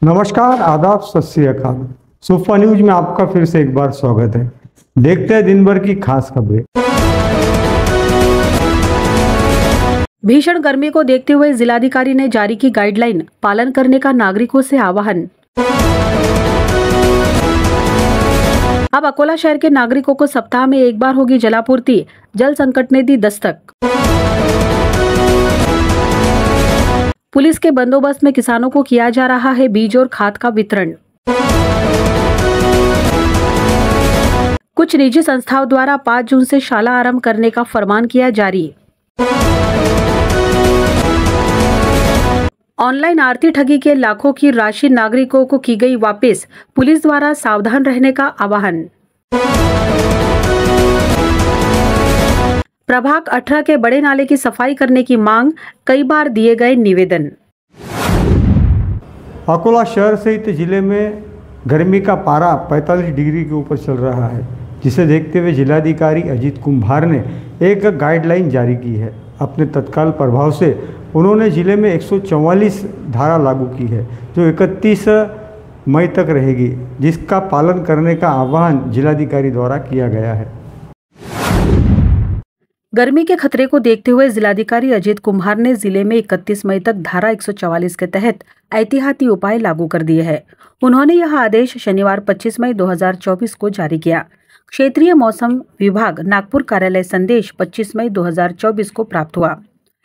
नमस्कार, आदाब, सत श्री अकाल। सुपर न्यूज में आपका फिर से एक बार स्वागत है। देखते हैं दिन भर की खास खबरें। भीषण गर्मी को देखते हुए जिलाधिकारी ने जारी की गाइडलाइन, पालन करने का नागरिकों से आह्वान। अब अकोला शहर के नागरिकों को सप्ताह में एक बार होगी जलापूर्ति, जल संकट ने दी दस्तक। पुलिस के बंदोबस्त में किसानों को किया जा रहा है बीज और खाद का वितरण। कुछ निजी संस्थाओं द्वारा 5 जून से शाला आरंभ करने का फरमान किया जारी। ऑनलाइन आरती ठगी के लाखों की राशि नागरिकों को की गई वापस, पुलिस द्वारा सावधान रहने का आह्वान। प्रभाग 18 के बड़े नाले की सफाई करने की मांग, कई बार दिए गए निवेदन। अकोला शहर सहित जिले में गर्मी का पारा 45 डिग्री के ऊपर चल रहा है, जिसे देखते हुए जिलाधिकारी अजीत कुमार ने एक गाइडलाइन जारी की है। अपने तत्काल प्रभाव से उन्होंने जिले में 144 धारा लागू की है, जो 31 मई तक रहेगी, जिसका पालन करने का आह्वान जिलाधिकारी द्वारा किया गया है। गर्मी के खतरे को देखते हुए जिलाधिकारी अजीत कुमार ने जिले में 31 मई तक धारा 144 के तहत एहतियाती उपाय लागू कर दिए हैं। उन्होंने यह आदेश शनिवार 25 मई 2024 को जारी किया। क्षेत्रीय मौसम विभाग नागपुर कार्यालय संदेश 25 मई 2024 को प्राप्त हुआ।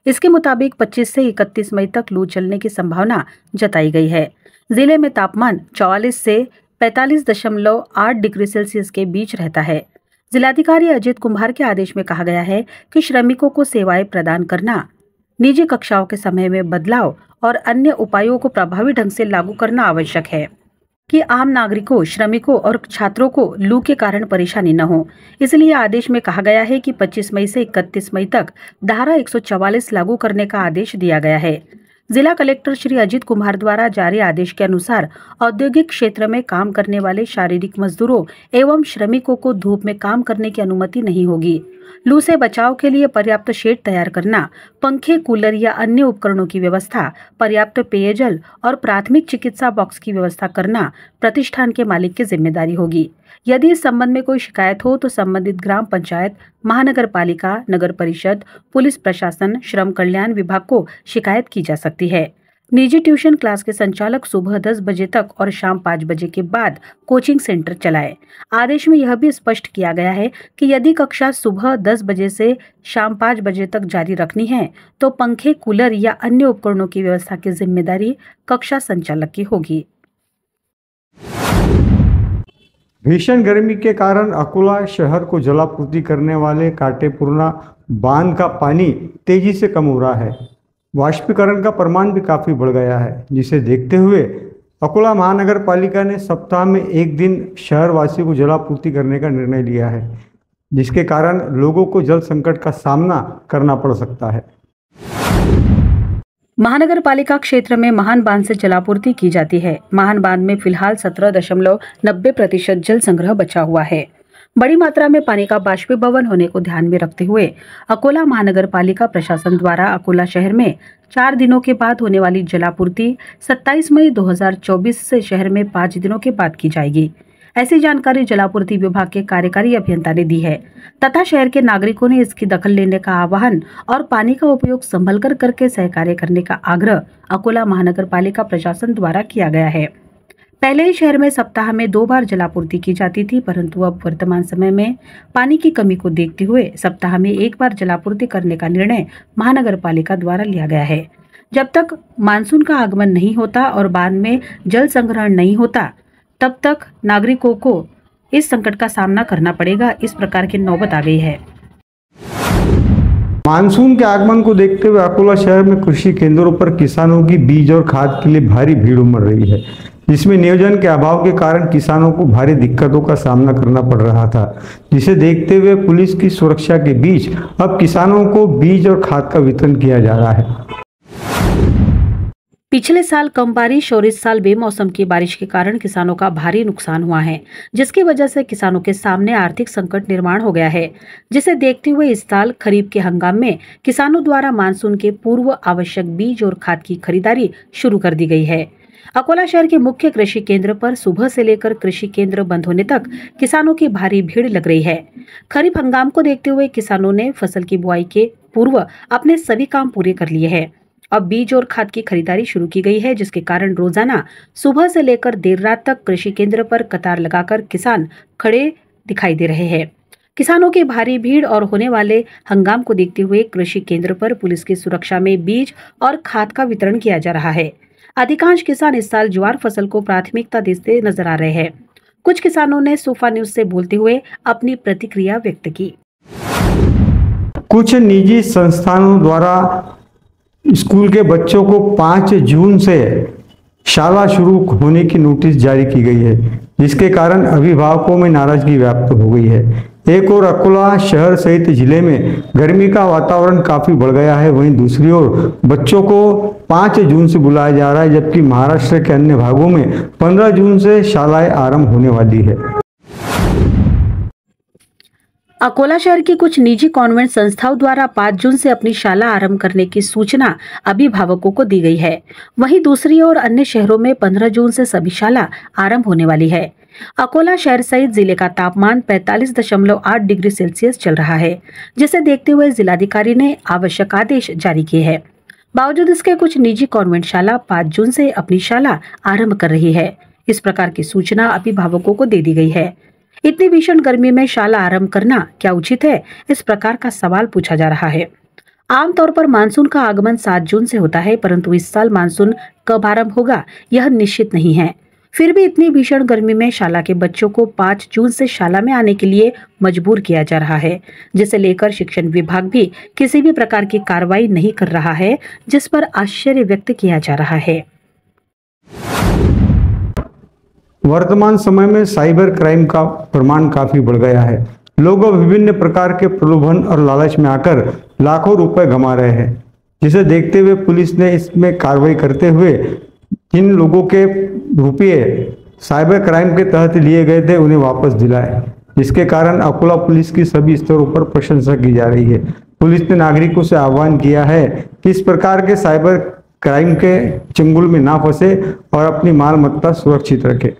इसके मुताबिक 25 से 31 मई तक लू चलने की संभावना जताई गई है। जिले में तापमान 44 से 45.8 डिग्री सेल्सियस के बीच रहता है। जिलाधिकारी अजीत कुमार के आदेश में कहा गया है कि श्रमिकों को सेवाएं प्रदान करना, निजी कक्षाओं के समय में बदलाव और अन्य उपायों को प्रभावी ढंग से लागू करना आवश्यक है कि आम नागरिकों, श्रमिकों और छात्रों को लू के कारण परेशानी न हो। इसलिए आदेश में कहा गया है कि 25 मई से 31 मई तक धारा 144 लागू करने का आदेश दिया गया है। जिला कलेक्टर श्री अजीत कुमार द्वारा जारी आदेश के अनुसार औद्योगिक क्षेत्र में काम करने वाले शारीरिक मजदूरों एवं श्रमिकों को धूप में काम करने की अनुमति नहीं होगी। लू से बचाव के लिए पर्याप्त शेड तैयार करना, पंखे, कूलर या अन्य उपकरणों की व्यवस्था, पर्याप्त पेयजल और प्राथमिक चिकित्सा बॉक्स की व्यवस्था करना प्रतिष्ठान के मालिक की जिम्मेदारी होगी। यदि इस संबंध में कोई शिकायत हो तो संबंधित ग्राम पंचायत, महानगर पालिका, नगर परिषद, पुलिस प्रशासन, श्रम कल्याण विभाग को शिकायत की जा सकती है। निजी ट्यूशन क्लास के संचालक सुबह 10 बजे तक और शाम 5 बजे के बाद कोचिंग सेंटर चलाएं। आदेश में यह भी स्पष्ट किया गया है कि यदि कक्षा सुबह 10 बजे से शाम 5 बजे तक जारी रखनी है तो पंखे, कूलर या अन्य उपकरणों की व्यवस्था की जिम्मेदारी कक्षा संचालक की होगी। भीषण गर्मी के कारण अकोला शहर को जलापूर्ति करने वाले काटेपूर्णा बांध का पानी तेजी से कम हो रहा है। वाष्पीकरण का प्रमाण भी काफ़ी बढ़ गया है, जिसे देखते हुए अकोला महानगर पालिका ने सप्ताह में एक दिन शहरवासियों को जलापूर्ति करने का निर्णय लिया है, जिसके कारण लोगों को जल संकट का सामना करना पड़ सकता है। महानगर पालिका क्षेत्र में महान बांध से जलापूर्ति की जाती है। महान बांध में फिलहाल 17.90% जल संग्रह बचा हुआ है। बड़ी मात्रा में पानी का बाष्पीभवन होने को ध्यान में रखते हुए अकोला महानगर पालिका प्रशासन द्वारा अकोला शहर में 4 दिनों के बाद होने वाली जलापूर्ति 27 मई 2024 से शहर में 5 दिनों के बाद की जाएगी। ऐसी जानकारी जलापूर्ति विभाग के कार्यकारी अभियंता ने दी है तथा शहर के नागरिकों ने इसकी दखल लेने का आह्वान और पानी का उपयोग संभल कर करके सहकार्य करने का आग्रह अकोला महानगर पालिका प्रशासन द्वारा किया गया है। पहले ही शहर में सप्ताह में 2 बार जलापूर्ति की जाती थी, परंतु अब वर्तमान समय में पानी की कमी को देखते हुए सप्ताह में 1 बार जलापूर्ति करने का निर्णय महानगर पालिका द्वारा लिया गया है। जब तक मानसून का आगमन नहीं होता और बांध में जल संग्रहण नहीं होता, तब तक नागरिकों को इस संकट का सामना करना पड़ेगा। इस प्रकार की नौबत आ गई है। मानसून के आगमन को देखते हुए अकोला शहर में कृषि केंद्रों पर किसानों की बीज और खाद के लिए भारी भीड़ उमड़ रही है, जिसमें नियोजन के अभाव के कारण किसानों को भारी दिक्कतों का सामना करना पड़ रहा था, जिसे देखते हुए पुलिस की सुरक्षा के बीच अब किसानों को बीज और खाद का वितरण किया जा रहा है। पिछले साल कम बारिश और इस साल बेमौसम की बारिश के कारण किसानों का भारी नुकसान हुआ है, जिसकी वजह से किसानों के सामने आर्थिक संकट निर्माण हो गया है, जिसे देखते हुए इस साल खरीफ के हंगाम में किसानों द्वारा मानसून के पूर्व आवश्यक बीज और खाद की खरीदारी शुरू कर दी गई है। अकोला शहर के मुख्य कृषि केंद्र पर सुबह से लेकर कृषि केंद्र बंद होने तक किसानों की भारी भीड़ लग रही है। खरीफ हंगाम को देखते हुए किसानों ने फसल की बुआई के पूर्व अपने सभी काम पूरे कर लिए हैं। अब बीज और खाद की खरीदारी शुरू की गई है, जिसके कारण रोजाना सुबह से लेकर देर रात तक कृषि केंद्र पर कतार लगाकर किसान खड़े दिखाई दे रहे हैं। किसानों की भारी भीड़ और होने वाले हंगाम को देखते हुए कृषि केंद्र पर पुलिस की सुरक्षा में बीज और खाद का वितरण किया जा रहा है। अधिकांश किसान इस साल ज्वार फसल को प्राथमिकता देते नजर आ रहे हैं। कुछ किसानों ने सोफा न्यूज से बोलते हुए अपनी प्रतिक्रिया व्यक्त की। कुछ निजी संस्थानों द्वारा स्कूल के बच्चों को 5 जून से शाला शुरू होने की नोटिस जारी की गई है, जिसके कारण अभिभावकों में नाराजगी व्याप्त हो गई है। एक और अकोला शहर सहित जिले में गर्मी का वातावरण काफी बढ़ गया है, वहीं दूसरी ओर बच्चों को 5 जून से बुलाया जा रहा है, जबकि महाराष्ट्र के अन्य भागों में 15 जून से शालाएं आरंभ होने वाली है। अकोला शहर की कुछ निजी कॉन्वेंट संस्थाओं द्वारा 5 जून से अपनी शाला आरंभ करने की सूचना अभिभावकों को दी गई है। वहीं दूसरी ओर अन्य शहरों में 15 जून से सभी शाला आरंभ होने वाली है। अकोला शहर सहित जिले का तापमान 45.8 डिग्री सेल्सियस चल रहा है, जिसे देखते हुए जिलाधिकारी ने आवश्यक आदेश जारी किए हैं। बावजूद इसके कुछ निजी कॉन्वेंट शाला 5 जून से अपनी शाला आरंभ कर रही है। इस प्रकार की सूचना अभिभावकों को दे दी गई है। इतनी भीषण गर्मी में शाला आरंभ करना क्या उचित है, इस प्रकार का सवाल पूछा जा रहा है। आमतौर पर मानसून का आगमन 7 जून से होता है, परंतु इस साल मानसून कब आरंभ होगा यह निश्चित नहीं है। फिर भी इतनी भीषण गर्मी में शाला के बच्चों को 5 जून से शाला में आने के लिए मजबूर किया जा रहा है, जिसे लेकर शिक्षण विभाग भी किसी भी प्रकार की कार्रवाई नहीं कर रहा है, जिस पर आश्चर्य व्यक्त किया जा रहा है। वर्तमान समय में साइबर क्राइम का प्रमाण काफी बढ़ गया है। लोग विभिन्न प्रकार के प्रलोभन और लालच में आकर लाखों रुपए गंवा रहे हैं, जिसे देखते हुए पुलिस ने इसमें कार्रवाई करते हुए जिन लोगों के रुपये साइबर क्राइम के तहत लिए गए थे उन्हें वापस दिलाए, जिसके कारण अकोला पुलिस की सभी स्तरों पर प्रशंसा की जा रही है। पुलिस ने नागरिकों से आह्वान किया है कि इस प्रकार के साइबर क्राइम के चंगुल में ना फंसे और अपनी माल मत्ता सुरक्षित रखे।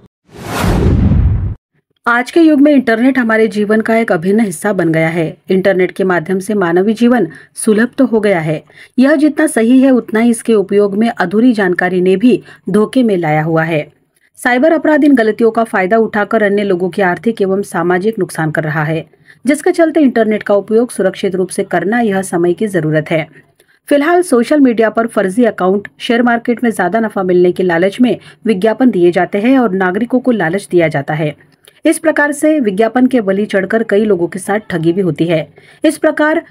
आज के युग में इंटरनेट हमारे जीवन का एक अभिन्न हिस्सा बन गया है। इंटरनेट के माध्यम से मानवीय जीवन सुलभ तो हो गया है। यह जितना सही है उतना ही इसके उपयोग में अधूरी जानकारी ने भी धोखे में लाया हुआ है। साइबर अपराध इन गलतियों का फायदा उठाकर अन्य लोगों के आर्थिक एवं सामाजिक नुकसान कर रहा है, जिसके चलते इंटरनेट का उपयोग सुरक्षित रूप से करना यह समय की जरूरत है। फिलहाल सोशल मीडिया पर फर्जी अकाउंट, शेयर मार्केट में ज्यादा नफा मिलने के लालच में विज्ञापन दिए जाते हैं और नागरिकों को लालच दिया जाता है। इस प्रकार से विज्ञापन के बलि चढ़कर कई लोगों के साथ ठगी भी होती है। इस प्रकार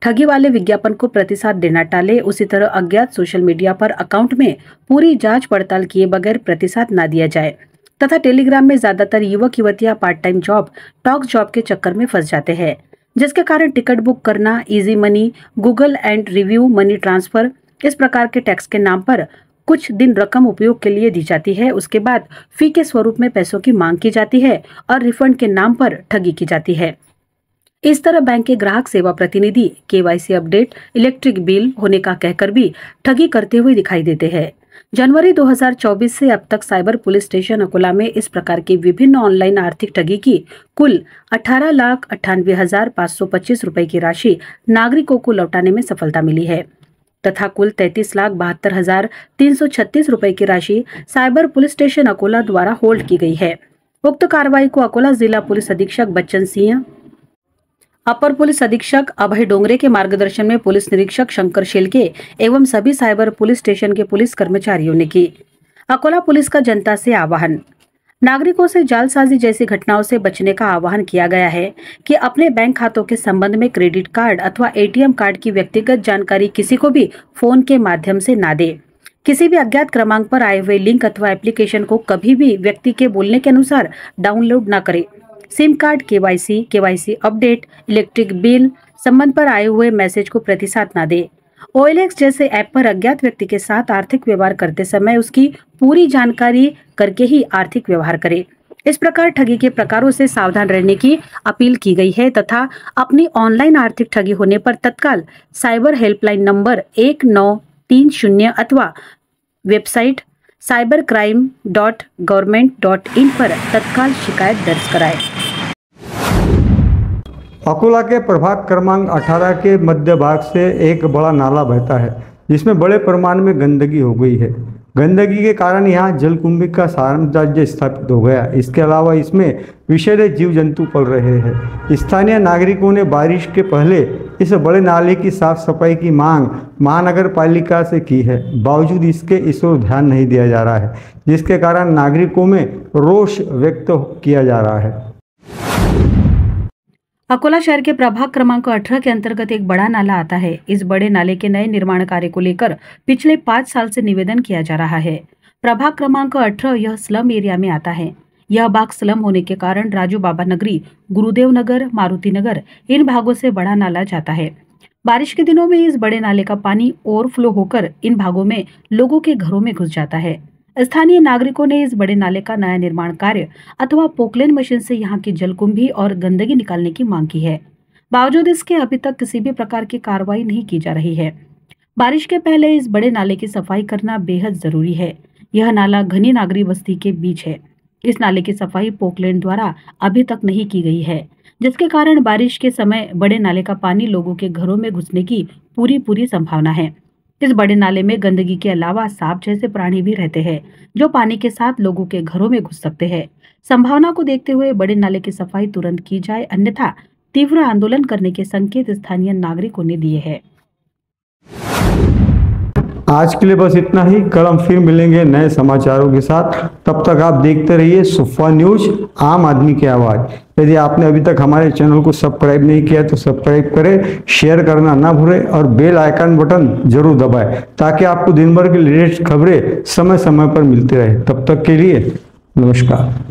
ठगी वाले विज्ञापन को प्रतिसाद देना टाले। उसी तरह अज्ञात सोशल मीडिया पर अकाउंट में पूरी जांच पड़ताल किए बगैर प्रतिसाद न दिया जाए तथा टेलीग्राम में ज्यादातर युवक युवतियां part time job, talk job के चक्कर में फंस जाते हैं, जिसके कारण टिकट बुक करना, easy money, Google and review, money transfer, इस प्रकार के टैक्स के नाम पर कुछ दिन रकम उपयोग के लिए दी जाती है। उसके बाद फी के स्वरूप में पैसों की मांग की जाती है और रिफंड के नाम पर ठगी की जाती है। इस तरह बैंक के ग्राहक सेवा प्रतिनिधि केवाईसी अपडेट, इलेक्ट्रिक बिल होने का कहकर भी ठगी करते हुए दिखाई देते हैं। जनवरी 2024 से अब तक साइबर पुलिस स्टेशन अकोला में इस प्रकार की विभिन्न ऑनलाइन आर्थिक ठगी की कुल 18,98,525 रुपए की राशि नागरिकों को लौटाने में सफलता मिली है तथा कुल 33,72,336 रुपए की राशि साइबर पुलिस स्टेशन अकोला द्वारा होल्ड की गई है। उक्त कार्रवाई को अकोला जिला पुलिस अधीक्षक बच्चन सिंह, अपर पुलिस अधीक्षक अभय डोंगरे के मार्गदर्शन में पुलिस निरीक्षक शंकर शेलके एवं सभी साइबर पुलिस स्टेशन के पुलिस कर्मचारियों ने की। अकोला पुलिस का जनता से आह्वान, नागरिकों से जालसाजी जैसी घटनाओं से बचने का आह्वान किया गया है कि अपने बैंक खातों के संबंध में क्रेडिट कार्ड अथवा एटीएम कार्ड की व्यक्तिगत जानकारी किसी को भी फोन के माध्यम से ना दे। किसी भी अज्ञात क्रमांक पर आए हुए लिंक अथवा एप्लीकेशन को कभी भी व्यक्ति के बोलने के अनुसार डाउनलोड न करे। SIM card, KYC update, electric bill संबंध पर आए हुए मैसेज को प्रतिसाद न दे। OLX जैसे ऐप पर अज्ञात व्यक्ति के साथ आर्थिक व्यवहार करते समय उसकी पूरी जानकारी करके ही आर्थिक व्यवहार करे। इस प्रकार ठगी के प्रकारों से सावधान रहने की अपील की गई है तथा अपनी ऑनलाइन आर्थिक ठगी होने पर तत्काल साइबर हेल्पलाइन नंबर 1930 अथवा वेबसाइट cybercrime.government.in पर तत्काल शिकायत दर्ज कराएं। अकोला के प्रभाग क्रमांक 18 के मध्य भाग से एक बड़ा नाला बहता है जिसमें बड़े पैमाने में गंदगी हो गई है। गंदगी के कारण यहाँ जलकुंभी का साम्राज्य स्थापित हो गया। इसके अलावा इसमें विषैले जीव जंतु पल रहे हैं। स्थानीय नागरिकों ने बारिश के पहले इस बड़े नाले की साफ सफाई की मांग महानगर पालिका से की है। बावजूद इसके इस ओर ध्यान नहीं दिया जा रहा है, जिसके कारण नागरिकों में रोष व्यक्त किया जा रहा है। अकोला शहर के प्रभाग क्रमांक 18 के अंतर्गत एक बड़ा नाला आता है। इस बड़े नाले के नए निर्माण कार्य को लेकर पिछले 5 साल से निवेदन किया जा रहा है। प्रभाग क्रमांक 18 यह स्लम एरिया में आता है। यह भाग स्लम होने के कारण राजू बाबा नगरी, गुरुदेव नगर, मारुति नगर इन भागों से बड़ा नाला जाता है। बारिश के दिनों में इस बड़े नाले का पानी ओवरफ्लो होकर इन भागों में लोगों के घरों में घुस जाता है। स्थानीय नागरिकों ने इस बड़े नाले का नया निर्माण कार्य अथवा पोकलेन मशीन से यहाँ की जलकुंभी और गंदगी निकालने की मांग की है। बावजूद इसके अभी तक किसी भी प्रकार की कार्रवाई नहीं की जा रही है। बारिश के पहले इस बड़े नाले की सफाई करना बेहद जरूरी है। यह नाला घनी नागरी बस्ती के बीच है। इस नाले की सफाई पोकलेन द्वारा अभी तक नहीं की गई है, जिसके कारण बारिश के समय बड़े नाले का पानी लोगों के घरों में घुसने की पूरी संभावना है। इस बड़े नाले में गंदगी के अलावा सांप जैसे प्राणी भी रहते हैं, जो पानी के साथ लोगों के घरों में घुस सकते हैं। संभावना को देखते हुए बड़े नाले की सफाई तुरंत की जाए, अन्यथा तीव्र आंदोलन करने के संकेत स्थानीय नागरिकों ने दिए हैं। आज के लिए बस इतना ही। कल हम फिर मिलेंगे नए समाचारों के साथ। तब तक आप देखते रहिए सुफा न्यूज, आम आदमी की आवाज। यदि आपने अभी तक हमारे चैनल को सब्सक्राइब नहीं किया तो सब्सक्राइब करें, शेयर करना ना भूलें और बेल आइकन बटन जरूर दबाएं ताकि आपको दिन भर की लेटेस्ट खबरें समय समय पर मिलती रहे। तब तक के लिए नमस्कार।